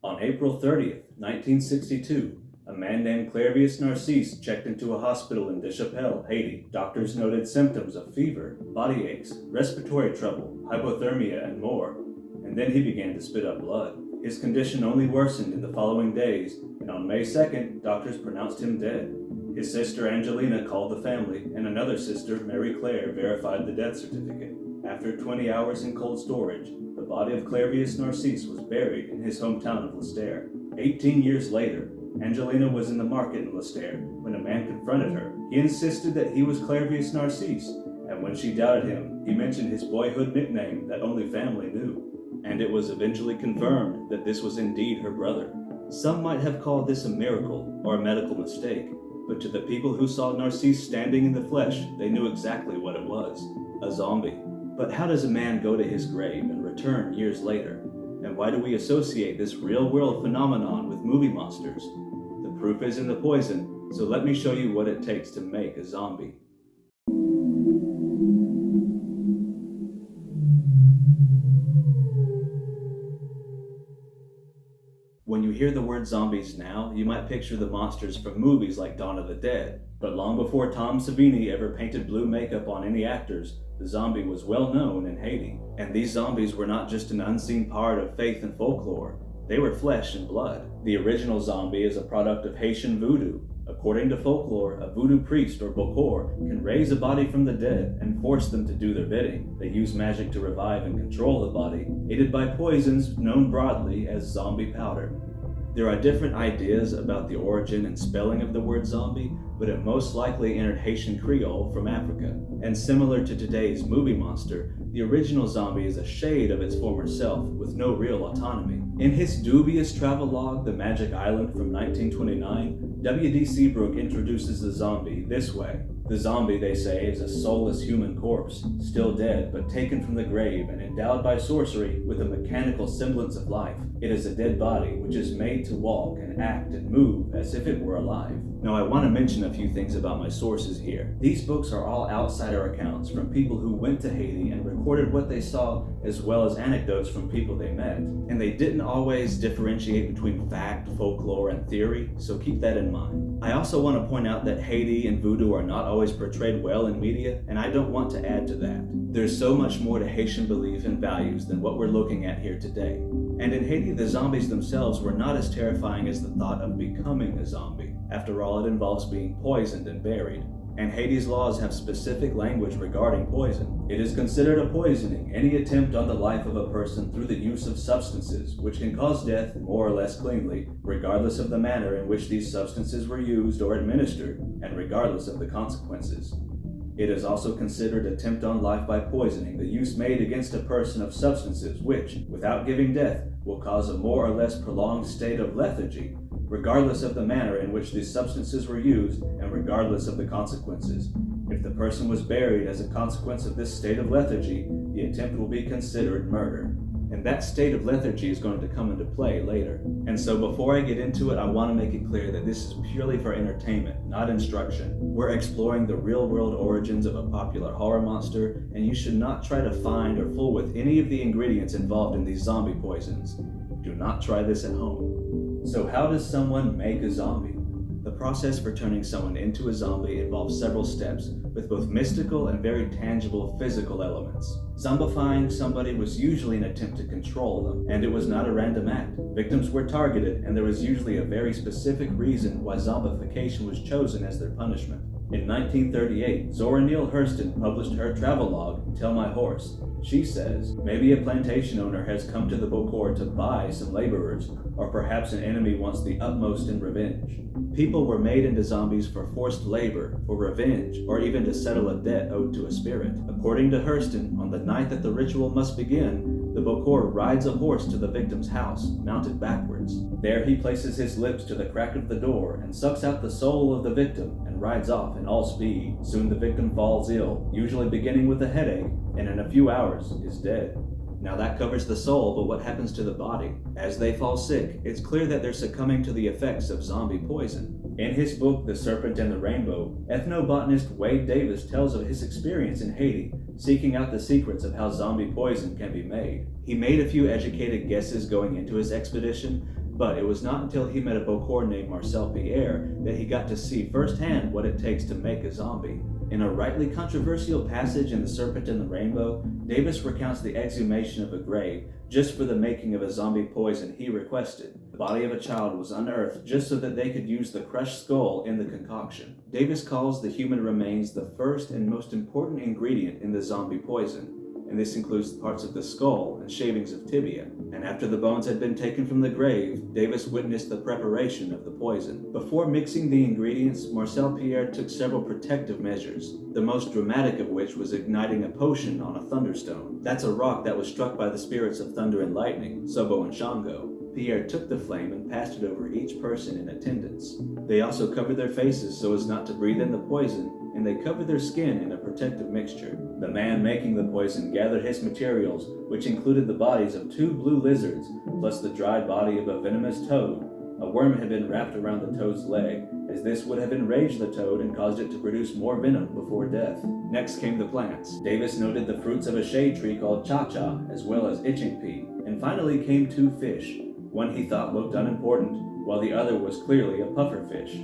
On April 30th, 1962, a man named Clairvius Narcisse checked into a hospital in Deschapelles, Haiti. Doctors noted symptoms of fever, body aches, respiratory trouble, hypothermia, and more, and then he began to spit up blood. His condition only worsened in the following days, and on May 2nd, doctors pronounced him dead. His sister Angelina called the family, and another sister, Mary Claire, verified the death certificate. After 20 hours in cold storage, the body of Clairvius Narcisse was buried in his hometown of Leicester. 18 years later, Angelina was in the market in Leicester when a man confronted her. He insisted that he was Clairvius Narcisse, and when she doubted him, he mentioned his boyhood nickname that only family knew. And it was eventually confirmed that this was indeed her brother. Some might have called this a miracle or a medical mistake, but to the people who saw Narcisse standing in the flesh, they knew exactly what it was: a zombie. But how does a man go to his grave and return years later? And why do we associate this real-world phenomenon with movie monsters? The proof is in the poison, so let me show you what it takes to make a zombie. When you hear the word zombies now, you might picture the monsters from movies like Dawn of the Dead. But long before Tom Savini ever painted blue makeup on any actors, the zombie was well known in Haiti. And these zombies were not just an unseen part of faith and folklore, they were flesh and blood. The original zombie is a product of Haitian Voodoo. According to folklore, a voodoo priest or bokor can raise a body from the dead and force them to do their bidding. They use magic to revive and control the body, aided by poisons known broadly as zombie powder. There are different ideas about the origin and spelling of the word zombie, but it most likely entered Haitian Creole from Africa. And similar to today's movie monster, the original zombie is a shade of its former self with no real autonomy. In his dubious travelogue, The Magic Island from 1929, W.D. Seabrook introduces the zombie this way. The zombie, they say, is a soulless human corpse, still dead but taken from the grave and endowed by sorcery with a mechanical semblance of life. It is a dead body which is made to walk and act and move as if it were alive. Now I want to mention a few things about my sources here. These books are all outsider accounts from people who went to Haiti and recorded what they saw, as well as anecdotes from people they met. And they didn't always differentiate between fact, folklore, and theory, so keep that in mind. I also want to point out that Haiti and voodoo are not always portrayed well in media, and I don't want to add to that. There's so much more to Haitian belief and values than what we're looking at here today. And in Haiti, the zombies themselves were not as terrifying as the thought of becoming a zombie. After all, it involves being poisoned and buried. And Haiti's laws have specific language regarding poison. It is considered a poisoning any attempt on the life of a person through the use of substances which can cause death more or less cleanly, regardless of the manner in which these substances were used or administered, and regardless of the consequences. It is also considered attempt on life by poisoning, the use made against a person of substances which, without giving death, will cause a more or less prolonged state of lethargy, regardless of the manner in which these substances were used and regardless of the consequences. If the person was buried as a consequence of this state of lethargy, the attempt will be considered murder. And that state of lethargy is going to come into play later. And so before I get into it, I want to make it clear that this is purely for entertainment, not instruction. We're exploring the real-world origins of a popular horror monster, and you should not try to find or fool with any of the ingredients involved in these zombie poisons. Do not try this at home. So how does someone make a zombie? The process for turning someone into a zombie involves several steps, with both mystical and very tangible physical elements. Zombifying somebody was usually an attempt to control them, and it was not a random act. Victims were targeted, and there was usually a very specific reason why zombification was chosen as their punishment. In 1938, Zora Neale Hurston published her travelogue, Tell My Horse. She says, maybe a plantation owner has come to the Bokor to buy some laborers, or perhaps an enemy wants the utmost in revenge. People were made into zombies for forced labor, for revenge, or even to settle a debt owed to a spirit. According to Hurston, on the night that the ritual must begin, the Bokor rides a horse to the victim's house, mounted backwards. There he places his lips to the crack of the door and sucks out the soul of the victim and rides off in all speed. Soon the victim falls ill, usually beginning with a headache, and in a few hours is dead. Now that covers the soul, but what happens to the body? As they fall sick, it's clear that they're succumbing to the effects of zombie poison. In his book, The Serpent and the Rainbow, ethnobotanist Wade Davis tells of his experience in Haiti, seeking out the secrets of how zombie poison can be made. He made a few educated guesses going into his expedition, But it was not until he met a Bokor named Marcel Pierre that he got to see firsthand what it takes to make a zombie. In a rightly controversial passage in The Serpent and the Rainbow, Davis recounts the exhumation of a grave just for the making of a zombie poison he requested. The body of a child was unearthed just so that they could use the crushed skull in the concoction. Davis calls the human remains the first and most important ingredient in the zombie poison, and this includes parts of the skull and shavings of tibia. And after the bones had been taken from the grave, Davis witnessed the preparation of the poison. Before mixing the ingredients, Marcel Pierre took several protective measures, the most dramatic of which was igniting a potion on a thunderstone. That's a rock that was struck by the spirits of thunder and lightning, Sobo and Shango. Pierre took the flame and passed it over each person in attendance. They also covered their faces so as not to breathe in the poison, and they covered their skin in a protective mixture. The man making the poison gathered his materials, which included the bodies of 2 blue lizards, plus the dried body of a venomous toad. A worm had been wrapped around the toad's leg, as this would have enraged the toad and caused it to produce more venom before death. Next came the plants. Davis noted the fruits of a shade tree called cha-cha, as well as itching pea. And finally came 2 fish. One he thought looked unimportant, while the other was clearly a puffer fish.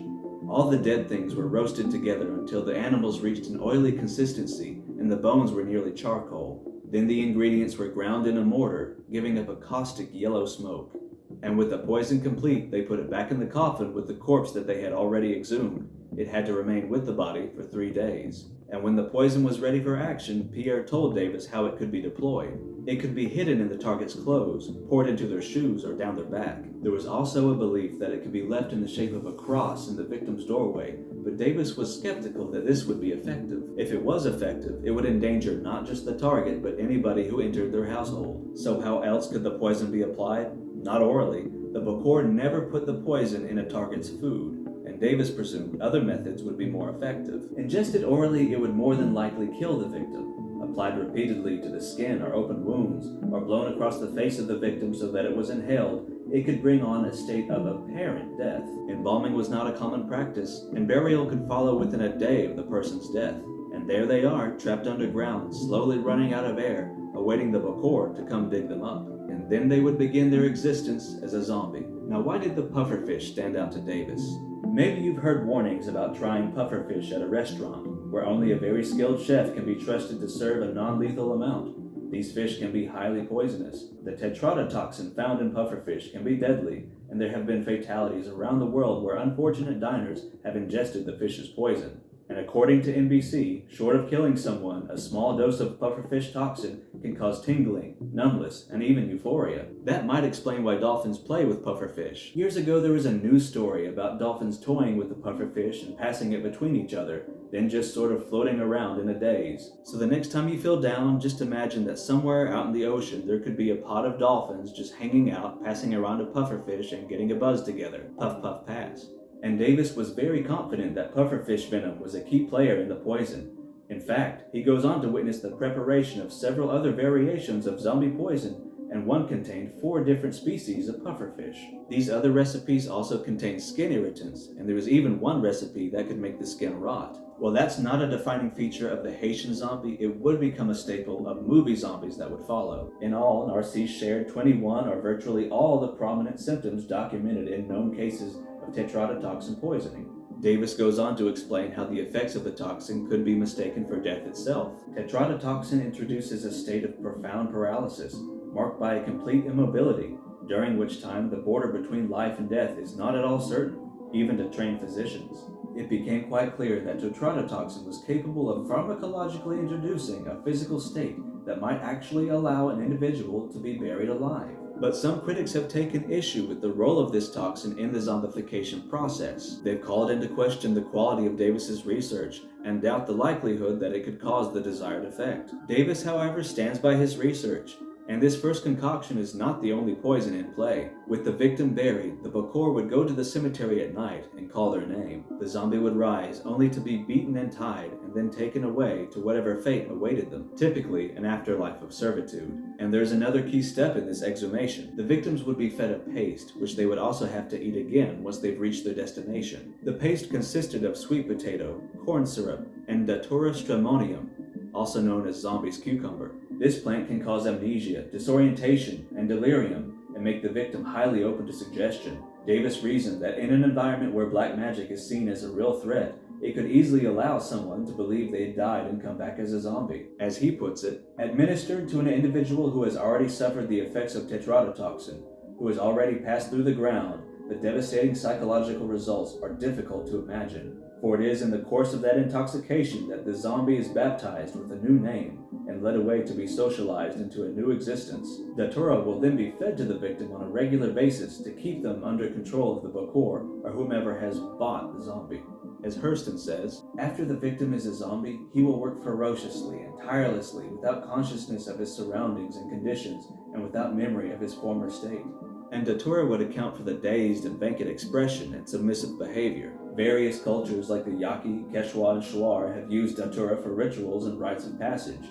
All the dead things were roasted together until the animals reached an oily consistency and the bones were nearly charcoal. Then the ingredients were ground in a mortar, giving up a caustic yellow smoke. And with the poison complete, they put it back in the coffin with the corpse that they had already exhumed. It had to remain with the body for 3 days. And when the poison was ready for action, Pierre told Davis how it could be deployed. It could be hidden in the target's clothes, poured into their shoes, or down their back. There was also a belief that it could be left in the shape of a cross in the victim's doorway, but Davis was skeptical that this would be effective. If it was effective, it would endanger not just the target, but anybody who entered their household. So how else could the poison be applied? Not orally. The Bokor never put the poison in a target's food, and Davis presumed other methods would be more effective. Ingested orally, it would more than likely kill the victim. Applied repeatedly to the skin or open wounds, or blown across the face of the victim so that it was inhaled, it could bring on a state of apparent death. Embalming was not a common practice, and burial could follow within a day of the person's death. And there they are, trapped underground, slowly running out of air, awaiting the Bokor to come dig them up. And then they would begin their existence as a zombie. Now, why did the pufferfish stand out to Davis? Maybe you've heard warnings about trying pufferfish at a restaurant, where only a very skilled chef can be trusted to serve a non-lethal amount. These fish can be highly poisonous. The tetrodotoxin found in pufferfish can be deadly, and there have been fatalities around the world where unfortunate diners have ingested the fish's poison. And according to NBC, short of killing someone, a small dose of pufferfish toxin can cause tingling, numbness, and even euphoria. That might explain why dolphins play with pufferfish. Years ago, there was a news story about dolphins toying with the pufferfish and passing it between each other, then just sort of floating around in a daze. So the next time you feel down, just imagine that somewhere out in the ocean there could be a pod of dolphins just hanging out, passing around a pufferfish and getting a buzz together. Puff, puff, pass. And Davis was very confident that pufferfish venom was a key player in the poison. In fact, he goes on to witness the preparation of several other variations of zombie poison, and one contained 4 different species of pufferfish. These other recipes also contained skin irritants, and there was even one recipe that could make the skin rot. While that's not a defining feature of the Haitian zombie, it would become a staple of movie zombies that would follow. In all, Narcisse shared 21 or virtually all the prominent symptoms documented in known cases of tetrodotoxin poisoning. Davis goes on to explain how the effects of the toxin could be mistaken for death itself. Tetrodotoxin introduces a state of profound paralysis, marked by a complete immobility, during which time the border between life and death is not at all certain, even to trained physicians. It became quite clear that tetrodotoxin was capable of pharmacologically introducing a physical state that might actually allow an individual to be buried alive. But some critics have taken issue with the role of this toxin in the zombification process. They've called into question the quality of Davis's research and doubt the likelihood that it could cause the desired effect. Davis, however, stands by his research, and this first concoction is not the only poison in play. With the victim buried, the Bokor would go to the cemetery at night and call their name. The zombie would rise, only to be beaten and tied, and then taken away to whatever fate awaited them, typically an afterlife of servitude. And there's another key step in this exhumation. The victims would be fed a paste, which they would also have to eat again once they've reached their destination. The paste consisted of sweet potato, corn syrup, and Datura stramonium, also known as zombie's cucumber. This plant can cause amnesia, disorientation, and delirium, and make the victim highly open to suggestion. Davis reasoned that in an environment where black magic is seen as a real threat, it could easily allow someone to believe they had died and come back as a zombie. As he puts it, administered to an individual who has already suffered the effects of tetrodotoxin, who has already passed through the ground, the devastating psychological results are difficult to imagine. For it is in the course of that intoxication that the zombie is baptized with a new name and led away to be socialized into a new existence. Datura will then be fed to the victim on a regular basis to keep them under control of the Bokor or whomever has bought the zombie. As Hurston says, after the victim is a zombie, he will work ferociously and tirelessly without consciousness of his surroundings and conditions and without memory of his former state. And Datura would account for the dazed and vacant expression and submissive behavior. Various cultures like the Yaqui, Quechua, and Shuar have used Datura for rituals and rites of passage,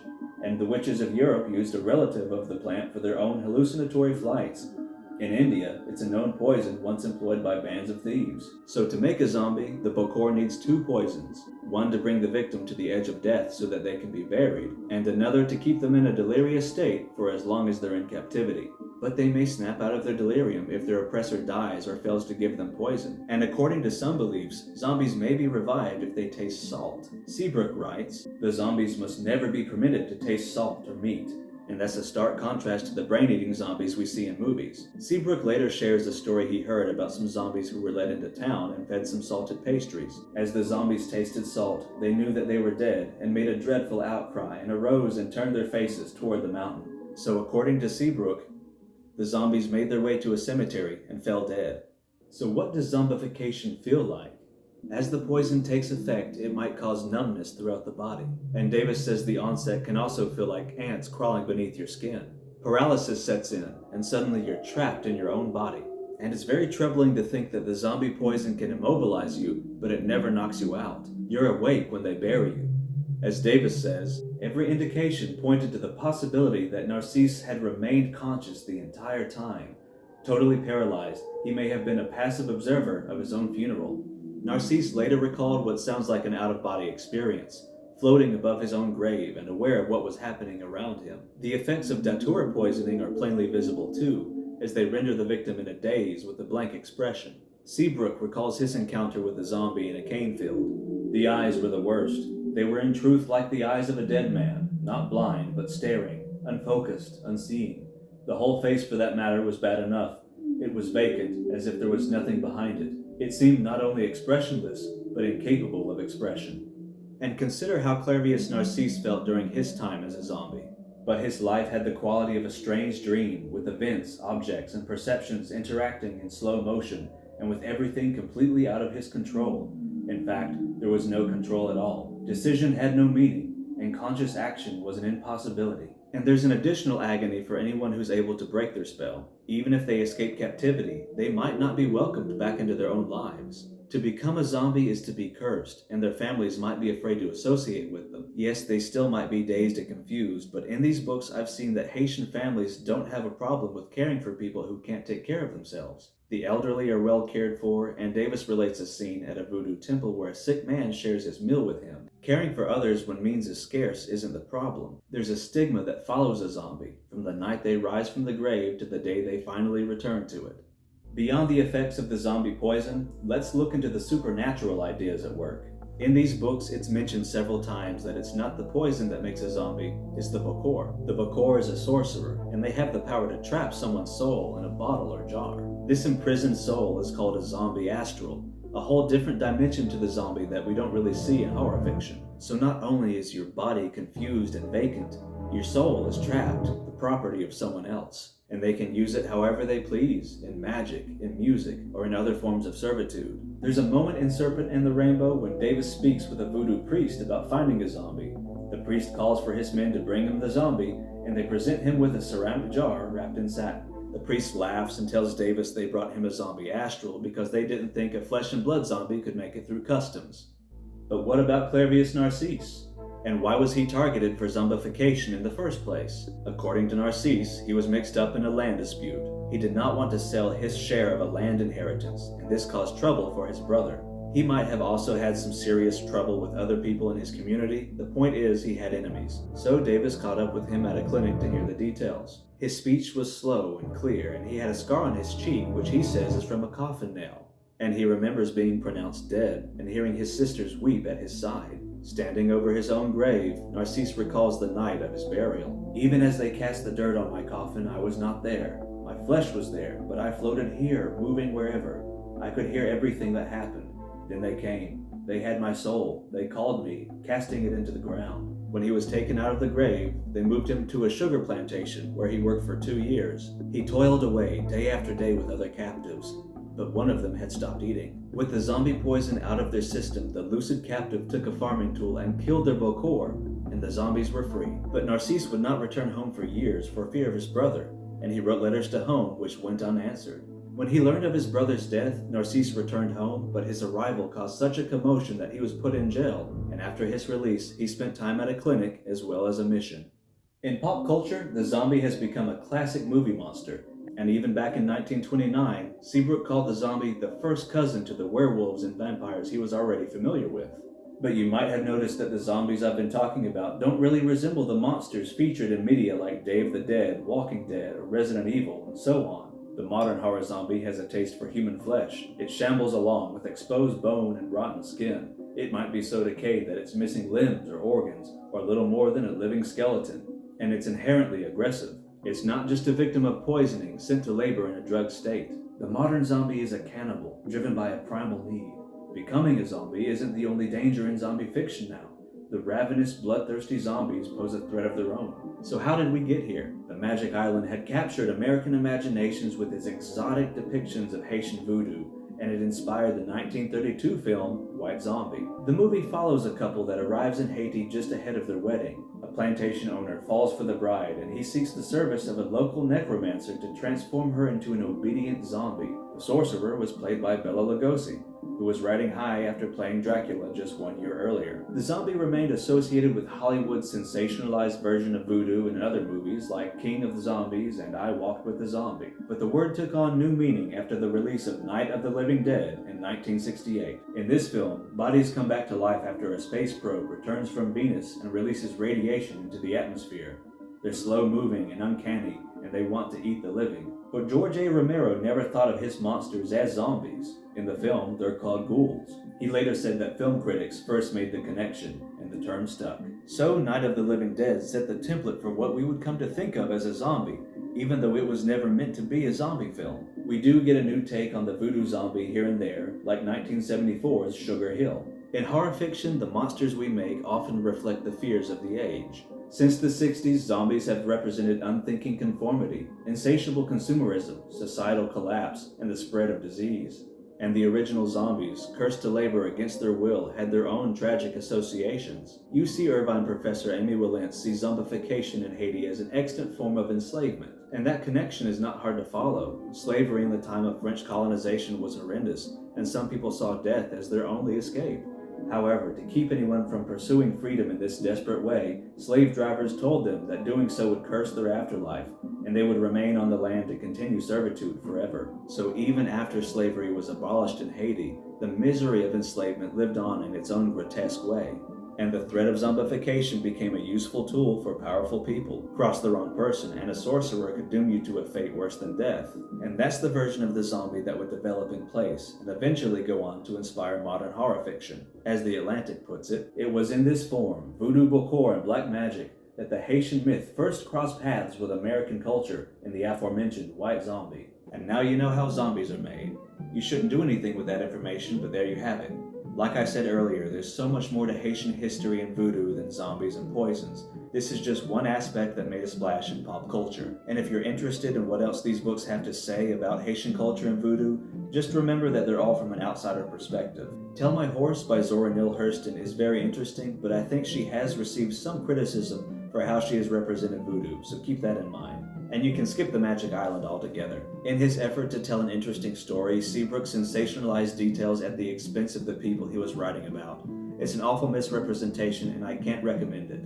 and the witches of Europe used a relative of the plant for their own hallucinatory flights. In India, it's a known poison once employed by bands of thieves. So to make a zombie, the Bokor needs two poisons, one to bring the victim to the edge of death so that they can be buried, and another to keep them in a delirious state for as long as they're in captivity. But they may snap out of their delirium if their oppressor dies or fails to give them poison. And according to some beliefs, zombies may be revived if they taste salt. Seabrook writes, the zombies must never be permitted to taste salt or meat. And that's a stark contrast to the brain-eating zombies we see in movies. Seabrook later shares a story he heard about some zombies who were led into town and fed some salted pastries. As the zombies tasted salt, they knew that they were dead and made a dreadful outcry and arose and turned their faces toward the mountain. So according to Seabrook, the zombies made their way to a cemetery and fell dead. So what does zombification feel like? As the poison takes effect, it might cause numbness throughout the body. And Davis says the onset can also feel like ants crawling beneath your skin. Paralysis sets in, and suddenly you're trapped in your own body. And it's very troubling to think that the zombie poison can immobilize you, but it never knocks you out. You're awake when they bury you. As Davis says, every indication pointed to the possibility that Narcisse had remained conscious the entire time. Totally paralyzed, he may have been a passive observer of his own funeral. Narcisse later recalled what sounds like an out-of-body experience, floating above his own grave and aware of what was happening around him. The effects of datura poisoning are plainly visible too, as they render the victim in a daze with a blank expression. Seabrook recalls his encounter with a zombie in a cane field. The eyes were the worst. They were in truth like the eyes of a dead man, not blind, but staring, unfocused, unseeing. The whole face, for that matter, was bad enough. It was vacant, as if there was nothing behind it. It seemed not only expressionless, but incapable of expression. And consider how Clairvius Narcisse felt during his time as a zombie. But his life had the quality of a strange dream, with events, objects, and perceptions interacting in slow motion, and with everything completely out of his control. In fact, there was no control at all. Decision had no meaning, and conscious action was an impossibility. And there's an additional agony for anyone who's able to break their spell. Even if they escape captivity, they might not be welcomed back into their own lives. To become a zombie is to be cursed, and their families might be afraid to associate with them. Yes, they still might be dazed and confused, but in these books I've seen that Haitian families don't have a problem with caring for people who can't take care of themselves. The elderly are well cared for, and Davis relates a scene at a Voodoo temple where a sick man shares his meal with him. Caring for others when means is scarce isn't the problem. There's a stigma that follows a zombie, from the night they rise from the grave to the day they finally return to it. Beyond the effects of the zombie poison, let's look into the supernatural ideas at work. In these books, it's mentioned several times that it's not the poison that makes a zombie, it's the Bokor. The Bokor is a sorcerer, and they have the power to trap someone's soul in a bottle or jar. This imprisoned soul is called a zombie astral, a whole different dimension to the zombie that we don't really see in horror fiction. So not only is your body confused and vacant, your soul is trapped, the property of someone else. And they can use it however they please, in magic, in music, or in other forms of servitude. There's a moment in Serpent and the Rainbow when Davis speaks with a voodoo priest about finding a zombie. The priest calls for his men to bring him the zombie, and they present him with a ceramic jar wrapped in satin. The priest laughs and tells Davis they brought him a zombie astral because they didn't think a flesh and blood zombie could make it through customs. But what about Clairvius Narcisse? And why was he targeted for zombification in the first place? According to Narcisse, he was mixed up in a land dispute. He did not want to sell his share of a land inheritance, and this caused trouble for his brother. He might have also had some serious trouble with other people in his community. The point is, he had enemies. So Davis caught up with him at a clinic to hear the details. His speech was slow and clear, and he had a scar on his cheek, which he says is from a coffin nail. And he remembers being pronounced dead and hearing his sisters weep at his side. Standing over his own grave, Narcisse recalls the night of his burial. Even as they cast the dirt on my coffin, I was not there. My flesh was there, but I floated here, moving wherever. I could hear everything that happened. Then they came. They had my soul. They called me, casting it into the ground. When he was taken out of the grave, they moved him to a sugar plantation where he worked for 2 years. He toiled away day after day with other captives, but one of them had stopped eating. With the zombie poison out of their system, the lucid captive took a farming tool and killed their bokor, and the zombies were free. But Narcisse would not return home for years for fear of his brother, and he wrote letters to home which went unanswered. When he learned of his brother's death, Narcisse returned home, but his arrival caused such a commotion that he was put in jail, and after his release, he spent time at a clinic as well as a mission. In pop culture, the zombie has become a classic movie monster, and even back in 1929, Seabrook called the zombie the first cousin to the werewolves and vampires he was already familiar with. But you might have noticed that the zombies I've been talking about don't really resemble the monsters featured in media like Day of the Dead, Walking Dead, or Resident Evil, and so on. The modern horror zombie has a taste for human flesh. It shambles along with exposed bone and rotten skin. It might be so decayed that it's missing limbs or organs, or little more than a living skeleton. And it's inherently aggressive. It's not just a victim of poisoning sent to labor in a drugged state. The modern zombie is a cannibal, driven by a primal need. Becoming a zombie isn't the only danger in zombie fiction now. The ravenous, bloodthirsty zombies pose a threat of their own. So how did we get here? The Magic Island had captured American imaginations with its exotic depictions of Haitian Voodoo, and it inspired the 1932 film White Zombie. The movie follows a couple that arrives in Haiti just ahead of their wedding. A plantation owner falls for the bride, and he seeks the service of a local necromancer to transform her into an obedient zombie. The sorcerer was played by Bela Lugosi, who was riding high after playing Dracula just 1 year earlier. The zombie remained associated with Hollywood's sensationalized version of voodoo in other movies like King of the Zombies and I Walked with the Zombie. But the word took on new meaning after the release of Night of the Living Dead in 1968. In this film, bodies come back to life after a space probe returns from Venus and releases radiation into the atmosphere. They're slow-moving and uncanny, and they want to eat the living. But George A. Romero never thought of his monsters as zombies. In the film, they're called ghouls. He later said that film critics first made the connection, and the term stuck. So Night of the Living Dead set the template for what we would come to think of as a zombie, even though it was never meant to be a zombie film. We do get a new take on the voodoo zombie here and there, like 1974's Sugar Hill. In horror fiction, the monsters we make often reflect the fears of the age. Since the 60s, zombies have represented unthinking conformity, insatiable consumerism, societal collapse, and the spread of disease. And the original zombies, cursed to labor against their will, had their own tragic associations. UC Irvine professor Amy Willentz sees zombification in Haiti as an extant form of enslavement, and that connection is not hard to follow. Slavery in the time of French colonization was horrendous, and some people saw death as their only escape. However, to keep anyone from pursuing freedom in this desperate way, slave drivers told them that doing so would curse their afterlife, and they would remain on the land to continue servitude forever. So even after slavery was abolished in Haiti, the misery of enslavement lived on in its own grotesque way. And the threat of zombification became a useful tool for powerful people. Cross the wrong person, and a sorcerer could doom you to a fate worse than death. And that's the version of the zombie that would develop in place, and eventually go on to inspire modern horror fiction. As The Atlantic puts it, it was in this form, voodoo, bokor, and black magic, that the Haitian myth first crossed paths with American culture in the aforementioned White Zombie. And now you know how zombies are made. You shouldn't do anything with that information, but there you have it. Like I said earlier, there's so much more to Haitian history and voodoo than zombies and poisons. This is just one aspect that made a splash in pop culture. And if you're interested in what else these books have to say about Haitian culture and voodoo, just remember that they're all from an outsider perspective. Tell My Horse by Zora Neale Hurston is very interesting, but I think she has received some criticism for how she has represented voodoo, so keep that in mind. And you can skip the Magic Island altogether. In his effort to tell an interesting story, Seabrook sensationalized details at the expense of the people he was writing about. It's an awful misrepresentation, and I can't recommend it.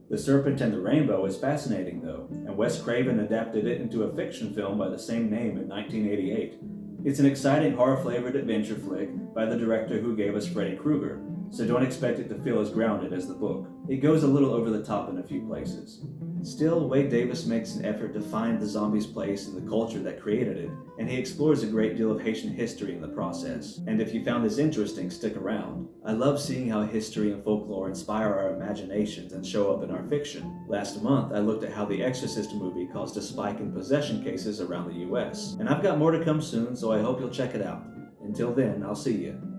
The Serpent and the Rainbow is fascinating, though, and Wes Craven adapted it into a fiction film by the same name in 1988. It's an exciting horror-flavored adventure flick by the director who gave us Freddy Krueger, so don't expect it to feel as grounded as the book. It goes a little over the top in a few places. Still, Wade Davis makes an effort to find the zombie's place in the culture that created it, and he explores a great deal of Haitian history in the process. And if you found this interesting, stick around. I love seeing how history and folklore inspire our imaginations and show up in our fiction. Last month, I looked at how the Exorcist movie caused a spike in possession cases around the US. And I've got more to come soon, so I hope you'll check it out. Until then, I'll see you.